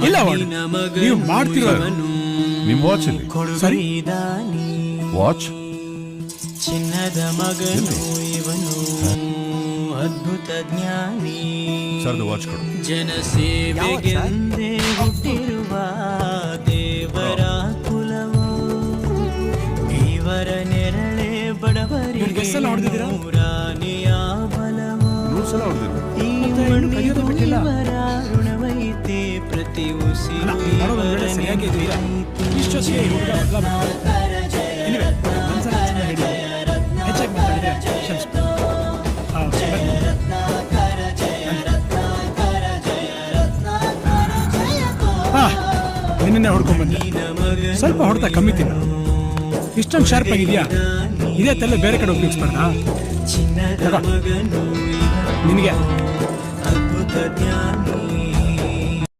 ಇಲ್ಲ ನೀವು ಮಾಡ್ತಿರೋ ನಿಮ್ ವಾಚ್ ಇಲ್ಲಿ ಸರಿ ವಾಚ್ ಚಿನ್ನದ ಮಗನು ಇವನು ಅದ್ಭುತ ಜ್ಞಾನಿ ಸರ್ದು ವಾಚ್ ಕೊಡು. ಜನಸೇವೆಗೆಂದೇ ಹುಟ್ಟಿರುವ ದೇವರ ಕುಲವು ಇವರ ನೆರಳೆ ಬಡವರಿಗೆ ರಾಣಿಯ ಬಲವು ಈ ಇವರ ಋಣವೈತೆ ಪ್ರತಿ ಉಸಿರು ನಿನ್ನೆ ಹೊಡ್ಕೊಂಡ್ ಬಂದೆ. ಸ್ವಲ್ಪ ಹೊಡೆತ ಕಮ್ಮಿ ತಿನ್ನು. ಇಷ್ಟೊಂದು ಶಾರ್ಪ್ ಆಗಿದ್ಯಾ? ಇದೇ ತಲೆ ಬೇರೆ ಕಡೆ ಉಪಯೋಗಿಸ್ಬಾರ್ದಾ? ನಿನಗೆ ಅದ್ಭುತ ಜ್ಞಾನಿ